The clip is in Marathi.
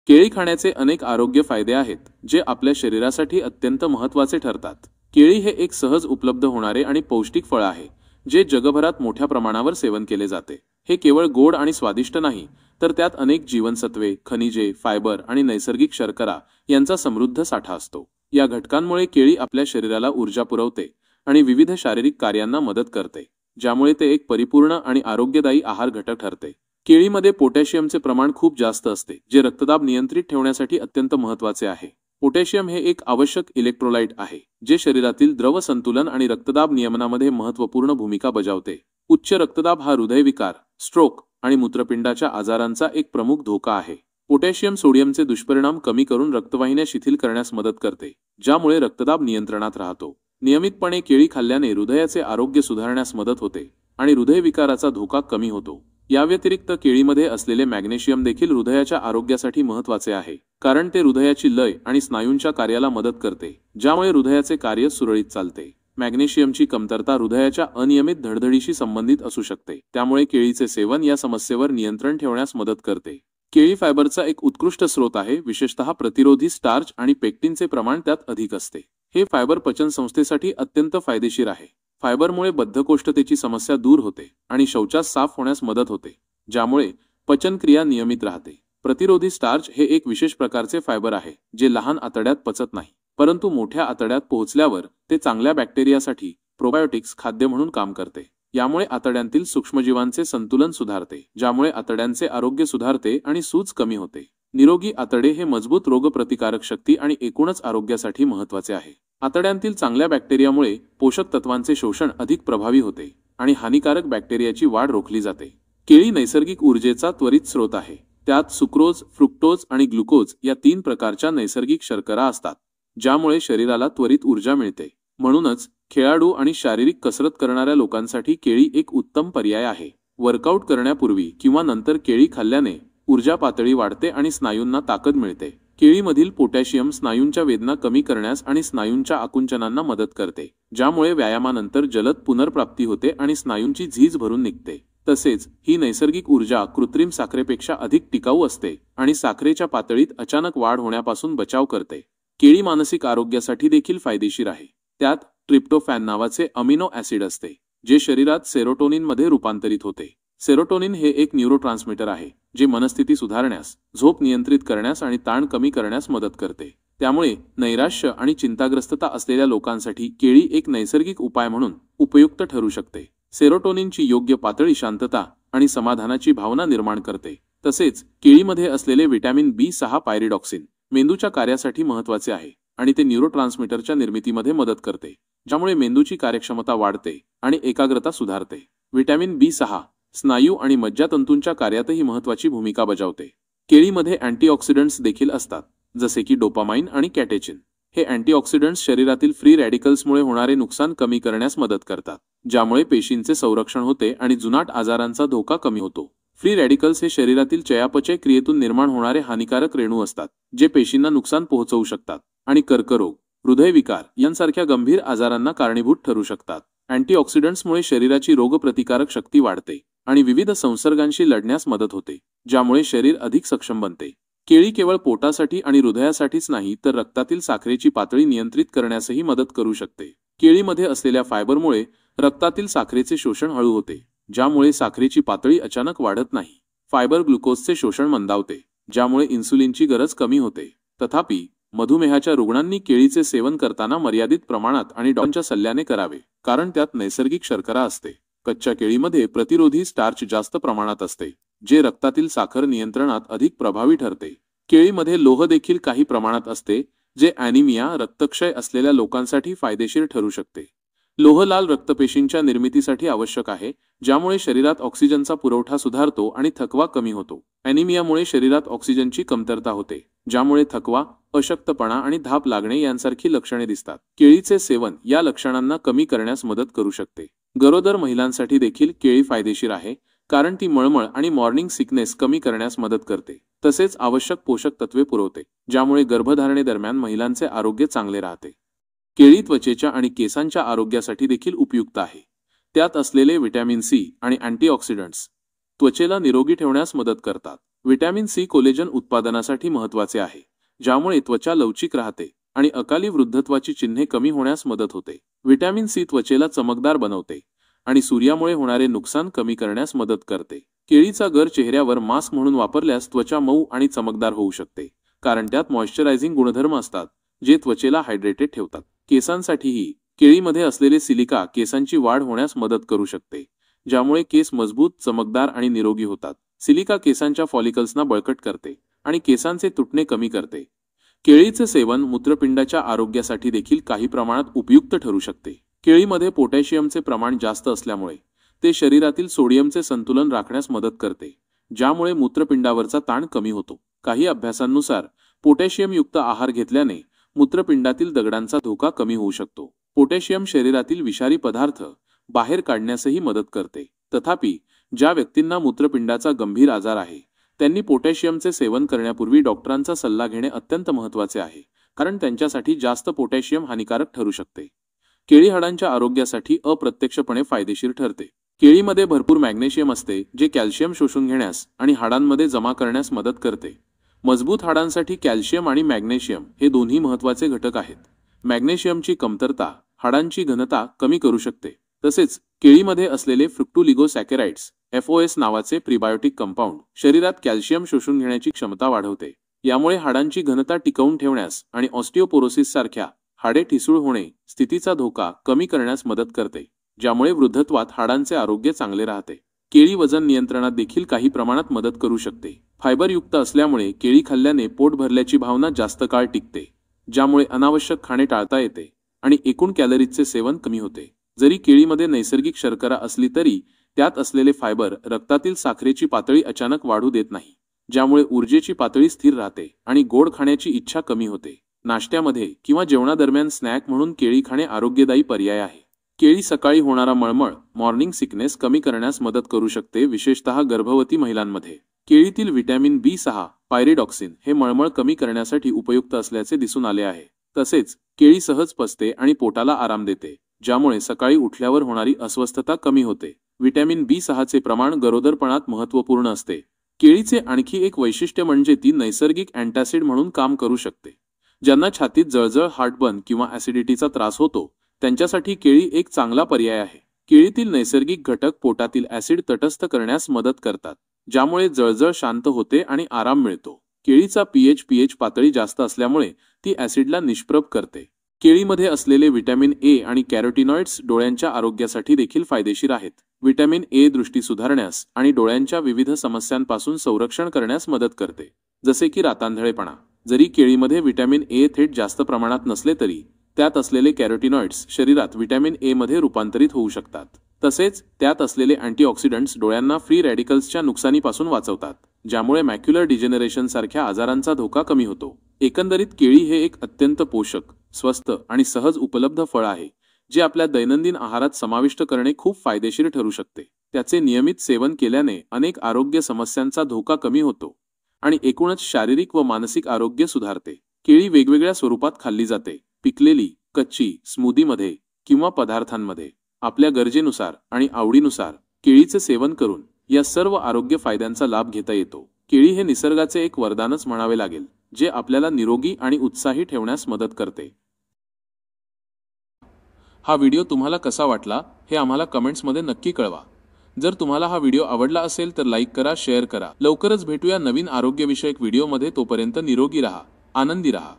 केळी खाण्याचे अनेक आरोग्य फायदे आहेत जे आपल्या शरीरासाठी अत्यंत महत्त्वाचे ठरतात। केळी हे एक सहज उपलब्ध होणारे आणि पौष्टिक फळ आहे जे जगभरात मोठ्या प्रमाणावर सेवन केले जाते। हे केवळ गोड आणि स्वादिष्ट नाही तर त्यात अनेक जीवनसत्वे, खनिजे, फायबर आणि नैसर्गिक शर्करा यांचा समृद्ध साठा असतो। या घटकांमुळे केळी आपल्या शरीराला ऊर्जा पुरवते आणि विविध शारीरिक कार्यांना मदत करते, ज्यामुळे ते एक परिपूर्ण आणि आरोग्यदायी आहार घटक ठरते। केळीमध्ये पोटॅशियमचे प्रमाण खूप जास्त असते जे रक्तदाब नियंत्रित ठेवण्यासाठी अत्यंत महत्त्वाचे आहे। पोटॅशियम हे एक आवश्यक इलेक्ट्रोलाइट आहे जे शरीरातील द्रव संतुलन आणि रक्तदाब नियमनामध्ये महत्त्वपूर्ण भूमिका बजावते। उच्च रक्तदाब हा हृदयविकार, स्ट्रोक आणि मूत्रपिंडाच्या आजारांचा एक प्रमुख धोका आहे। पोटॅशियम सोडियमचे दुष्परिणाम कमी करून रक्तवाहिन्या शिथिल करण्यास मदत करते, ज्यामुळे रक्तदाब नियंत्रणात राहतो। नियमितपणे केळी खाल्ल्याने हृदयाचे आरोग्य सुधारण्यास मदत होते आणि हृदयविकाराचा धोका कमी होतो। या व्यतिरिक्त केळीमध्ये असलेले मॅग्नेशियम देखील हृदयाच्या आरोग्यासाठी महत्त्वाचे आहे, कारण ते हृदयाची लय आणि स्नायूंच्या कार्याला मदत करते, ज्यामुळे हृदयाचे कार्य सुरळीत चालते। मॅग्नेशियमची कमतरता हृदयाच्या अनियमित धडधडीशी संबंधित असू शकते, त्यामुळे केळीचे सेवन या समस्येवर नियंत्रण ठेवण्यास मदत करते। केळी फायबरचा एक उत्कृष्ट स्रोत आहे, विशेषतः प्रतिरोधी स्टार्च आणि पेक्टिनचे प्रमाण त्यात अधिक असते। हे फायबर पचन संस्थेसाठी अत्यंत फायदेशीर आहे। फायबरमुळे बद्धकोष्ठतेची समस्या दूर होते आणि शौचास साफ होण्यास मदत होते, ज्यामुळे पचनक्रिया नियमित राहते। प्रतिरोधी स्टार्च हे एक विशेष प्रकारचे फायबर आहे जे लहान आतड्यात पचत नाही, परंतु मोठ्या आतड्यात पोहोचल्यावर ते चांगल्या बॅक्टेरियासाठी प्रोबायोटिक्स खाद्य म्हणून काम करते। यामुळे आतड्यांतील सूक्ष्मजीवांचे संतुलन सुधारते, ज्यामुळे आतड्यांचे आरोग्य सुधारते आणि सूज कमी होते। निरोगी आतडे हे मजबूत रोगप्रतिकारक शक्ती आणि एकूणच आरोग्यासाठी महत्त्वाचे आहे। आतड्यांतील चांगल्या बॅक्टेरियामुळे पोषक तत्वांचे शोषण अधिक प्रभावी होते आणि हानिकारक बॅक्टेरियाची वाढ रोखली जाते। केळी नैसर्गिक ऊर्जेचा त्वरित स्रोत आहे। त्यात सुक्रोज, फ्रुक्टोज आणि ग्लुकोज या 3 प्रकारच्या नैसर्गिक शर्करा असतात, ज्यामुळे शरीराला त्वरित ऊर्जा मिळते। म्हणूनच खेळाडू आणि शारीरिक कसरत करणाऱ्या लोकांसाठी केळी एक उत्तम पर्याय आहे। वर्कआउट करण्यापूर्वी किंवा नंतर केळी खाल्ल्याने ऊर्जा पातळी वाढते आणि स्नायूंना ताकद मिळते। केळीमधील पोटॅशियम स्नायूंच्या वेदना कमी करण्यास आणि स्नायूंच्या आकुंचनांना मदत करते, ज्यामुळे व्यायामानंतर जलद पुनर्प्राप्ती होते आणि स्नायूंची झीज भरून निघते। तसेच ही नैसर्गिक ऊर्जा कृत्रिम साखरेपेक्षा अधिक टिकाऊ असते आणि साखरेच्या पातळीत अचानक वाढ होण्यापासून बचाव करते। केळी मानसिक आरोग्यासाठी देखील फायदेशीर आहे। त्यात ट्रिप्टोफॅन नावाचे अमिनो ॲसिड असते, जे शरीरात सेरोटोनिनमध्ये रूपांतरित होते। सेरोटोनिन हे एक न्यूरोट्रान्समीटर आहे जे मनस्थिती सुधारण्यास, झोप नियंत्रित करण्यास आणि ताण कमी करण्यास मदत करते। त्यामुळे नैराश्य आणि चिंताग्रस्तता असलेल्या लोकांसाठी केळी एक नैसर्गिक उपाय म्हणून उपयुक्त ठरू शकते। सेरोटोनिनची योग्य पातळी शांतता आणि समाधानाची भावना निर्माण करते। तसेच केळीमध्ये असलेले व्हिटॅमिन B6 पायरिडॉक्सिन मेंदूच्या कार्यासाठी महत्त्वाचे आहे आणि ते न्यूरोट्रान्समीटरच्या निर्मितीमध्ये मदत करते, ज्यामुळे मेंदूची कार्यक्षमता वाढते आणि एकाग्रता सुधारते। व्हिटॅमिन B6 स्नायू आणि मज्जातंतूंच्या कार्यातही महत्त्वाची भूमिका बजावते। केळीमध्ये अँटीऑक्सिडंट्स देखील असतात, जसे की डोपामाइन आणि कॅटेचिन। हे अँटीऑक्सिडंट्स शरीरातील फ्री रॅडिकल्समुळे होणारे नुकसान कमी करण्यास मदत करतात, ज्यामुळे पेशींचे संरक्षण होते आणि जुनाट आजारांचा धोका कमी होतो। फ्री रॅडिकल्स हे शरीरातील चयापचय क्रियेतून निर्माण होणारे हानिकारक रेणू असतात, जे पेशींना नुकसान पोहोचवू शकतात आणि कर्करोग, हृदयविकार यांसारख्या गंभीर आजारांना कारणीभूत ठरू शकतात। अँटीऑक्सिडंट्समुळे शरीराची रोगप्रतिकारक शक्ती वाढते आणि विविध संसर्गांशी लढण्यास मदत होते, ज्यामुळे शरीर अधिक सक्षम बनते। केळी केवळ पोटासाठी आणि हृदयासाठीच नाही तर रक्तातील साखरेची पातळी नियंत्रित करण्यासही मदत करू शकते। केळीमध्ये असलेल्या फायबरमुळे रक्तातील साखरेचे शोषण हळू होते, ज्यामुळे साखरेची पातळी अचानक वाढत नाही। फायबर ग्लुकोजचे शोषण मंदावते, ज्यामुळे इन्सुलिनची गरज कमी होते। तथापि, मधुमेहाच्या रुग्णांनी केळीचे सेवन करताना मर्यादित प्रमाणात आणि डॉक्टरांच्या सल्ल्याने करावे, कारण त्यात नैसर्गिक शर्करा असते। कच्च्या केळीमध्ये प्रतिरोधी स्टार्च जास्त प्रमाणात असते, जे रक्तातील साखर नियंत्रणात अधिक प्रभावी ठरते। केळीमध्ये लोह देखील काही प्रमाणात असते, जे ॲनिमिया रक्तक्षय असलेल्या लोकांसाठी फायदेशीर ठरू शकते। लोह लाल रक्तपेशींच्या निर्मितीसाठी आवश्यक आहे, ज्यामुळे शरीरात ऑक्सिजनचा पुरवठा सुधारतो आणि थकवा कमी होतो। ॲनिमियामुळे शरीरात ऑक्सिजनची कमतरता होते, ज्यामुळे थकवा, अशक्तपणा आणि धाप लागणे यांसारखी लक्षणे दिसतात। केळीचे सेवन या लक्षणांना कमी करण्यास मदत करू शकते। गरोदर महिलांसाठी देखील केळी फायदेशीर आहे, कारण ती मळमळ आणि मॉर्निंग सिकनेस कमी करण्यास मदत करते। तसेच आवश्यक पोषक तत्वे पुरवते, ज्यामुळे गर्भधारणेदरम्यान महिलांचे आरोग्य चांगले राहते। केळी त्वचेच्या आणि केसांच्या आरोग्यासाठी देखील उपयुक्त आहे। त्यात असलेले व्हिटॅमिन C आणि अँटीऑक्सिडंट्स त्वचेला निरोगी ठेवण्यास मदत करतात व्हिटॅमिन सी कोलेजन उत्पादनासाठी महत्त्वाचे आहे, ज्यामुळे त्वचा लवचिक राहते आणि अकाली वृद्धत्वाची चिन्हे कमी होण्यास मदत होते. व्हिटॅमिन सी त्वचेला चमकदार बनवते आणि सूर्यामुळे होणारे नुकसान कमी करण्यास मदत करते. केळीचा गर चेहऱ्यावर मास्क म्हणून वापरल्यास त्वचा मऊ आणि चमकदार होऊ शकते, कारण त्यात मॉइश्चरायझिंग गुणधर्म असतात जे त्वचेला हायड्रेटेड ठेवतात. केसांसाठीही केळीमध्ये असलेले सिलिका केसांची वाढ होण्यास मदत करू शकते, ज्यामुळे केस मजबूत, चमकदार आणि निरोगी होतात. सिलिका केसांच्या फॉलिकल्सना बळकट करते आणि केसांचे तुटणे कमी करते. केळीचे सेवन मूत्रपिंडाच्या आरोग्यासाठी देखील काही प्रमाणात उपयुक्त ठरू शकते. केळीमध्ये पोटॅशियमचे प्रमाण जास्त असल्यामुळे ते शरीरातील सोडियमचे संतुलन राखण्यास मदत करते, ज्यामुळे मूत्रपिंडावरचा ताण कमी होतो. काही अभ्यासांनुसार पोटॅशियमयुक्त आहार घेतल्याने मूत्रपिंडातील दगडांचा धोका कमी होऊ शकतो. पोटॅशियम शरीरातील विषारी पदार्थ बाहेर काढण्यासही मदत करते. तथापि, ज्या व्यक्तींना मूत्रपिंडाचा गंभीर आजार आहे त्यांनी पोटॅशियमचे सेवन करण्यापूर्वी डॉक्टरांचा सल्ला घेणे अत्यंत महत्त्वाचे आहे, कारण त्यांच्यासाठी जास्त पोटॅशियम हानिकारक ठरू शकते. केळी हाडांच्या आरोग्यासाठी अप्रत्यक्षपणे फायदेशीर ठरते. केळीमध्ये भरपूर मॅग्नेशियम असते, जे कॅल्शियम शोषून घेण्यास आणि हाडांमध्ये जमा करण्यास मदत करते. मजबूत हाडांसाठी कॅल्शियम आणि मॅग्नेशियम हे दोन्ही महत्त्वाचे घटक आहेत. मॅग्नेशियमची कमतरता हाडांची घनता कमी करू शकते. तसेच केळीमध्ये असलेले फ्रुक्टोलिगोसॅकराइड्स FOS नावाचे प्रीबायोटिक कंपाऊंड शरीरात कॅल्शियम शोषून घेण्याची क्षमता वाढवते. यामुळे हाडांची घनता टिकवून ठेवण्यास आणि ऑस्टिओपोरोसिस सारख्या हाडे ठिसूळ होणे स्थितीचा धोका कमी करण्यास मदत करते, ज्यामुळे वृद्धत्वात हाडांचे आरोग्य चांगले राहते. केळी वजन नियंत्रणात देखील काही प्रमाणात मदत करू शकते. फायबरयुक्त असल्यामुळे केळी खाल्ल्याने पोट भरल्याची भावना जास्त काळ टिकते, ज्यामुळे अनावश्यक खाणे टाळता येते आणि एकूण कॅलरीजचे सेवन कमी होते. जरी केळीमध्ये नैसर्गिक शर्करा असली तरी त्यात असलेले फायबर रक्तातील साखरेची पातळी अचानक वाढू देत नाही, ज्यामुळे ऊर्जेची पातळी स्थिर राहते आणि गोड खाण्याची इच्छा कमी होते. नाश्त्यामध्ये किंवा जेवणादरम्यान स्नॅक म्हणून केळी खाणे आरोग्यदायी पर्याय आहे. केळी सकाळी होणारा मळमळ मॉर्निंग सिकनेस कमी करण्यास मदत करू शकते, विशेषतः गर्भवती महिलांमध्ये. केळीतील व्हिटॅमिन B6 पायरिडॉक्सिन हे मळमळ कमी करण्यासाठी उपयुक्त असल्याचे दिसून आले आहे. तसेच केळी सहज पचते आणि पोटाला आराम देते, ज्यामुळे सकाळी उठल्यावर होणारी अस्वस्थता कमी होते. व्हिटॅमिन B6 चे प्रमाण गरोदरपणात महत्त्वपूर्ण असते. केळीचे आणखी एक वैशिष्ट्य म्हणजे ती नैसर्गिक अँटासिड म्हणून काम करू शकते. ज्यांना छातीत जळजळ, हार्टबर्न किंवा ॲसिडिटीचा त्रास होतो त्यांच्यासाठी केळी एक चांगला पर्याय आहे. केळीतील नैसर्गिक घटक पोटातील ॲसिड तटस्थ करण्यास मदत करतात, ज्यामुळे जळजळ शांत होते आणि आराम मिळतो. केळीचा pH पातळी जास्त असल्यामुळे ती ॲसिडला निष्प्रभ करते. केळीमध्ये असलेले व्हिटॅमिन A आणि कॅरोटिनॉइड्स डोळ्यांच्या आरोग्यासाठी देखील फायदेशीर आहेत. व्हिटॅमिन A दृष्टी सुधारण्यास आणि डोळ्यांच्या विविध समस्यांपासून संरक्षण करण्यास मदत करते, जसे की रातांधळेपणा. जरी केळीमध्ये व्हिटॅमिन A थेट जास्त प्रमाणात नसले तरी त्यात असलेले कॅरोटिनॉइड्स शरीरात व्हिटॅमिन A मध्ये रूपांतरित होऊ शकतात. तसेच त्यात असलेले अँटीऑक्सिडंट्स डोळ्यांना फ्री रॅडिकल्सच्या नुकसानीपासून वाचवतात, ज्यामुळे मॅक्युलर डिजेनरेशन सारख्या आजारांचा धोका कमी होतो. एकंदरीत केळी हे एक अत्यंत पोषक, स्वस्त आणि सहज उपलब्ध फळ आहे, जे आपल्या दैनंदिन आहारात समाविष्ट करणे खूप फायदेशीर ठरू शकते. त्याचे नियमित सेवन केल्याने अनेक आरोग्य समस्यांचा धोका कमी होतो आणि एकूणच शारीरिक व मानसिक आरोग्य सुधारते. केळी वेगवेगळ्या स्वरूपात खाल्ली जाते, पिकलेली, कच्ची, स्मूदीमध्ये किंवा पदार्थांमध्ये. आपल्या गरजेनुसार आणि आवडीनुसार केळीचे सेवन करून या सर्व आरोग्य फायद्यांचा लाभ घेता येतो. केळी हे निसर्गाचे एक वरदानच म्हणावे लागेल, जे आपल्याला निरोगी आणि उत्साही ठेवण्यास मदत करते. हा व्हिडिओ तुम्हाला कसा वाटला हे आम्हाला कमेंट्समध्ये नक्की कळवा. जर तुम्हाला हा व्हिडिओ आवडला असेल तर लाईक करा, शेअर करा. लवकरच भेटूया नवीन आरोग्यविषयक व्हिडिओमध्ये. तोपर्यंत निरोगी राहा, आनंदी राहा.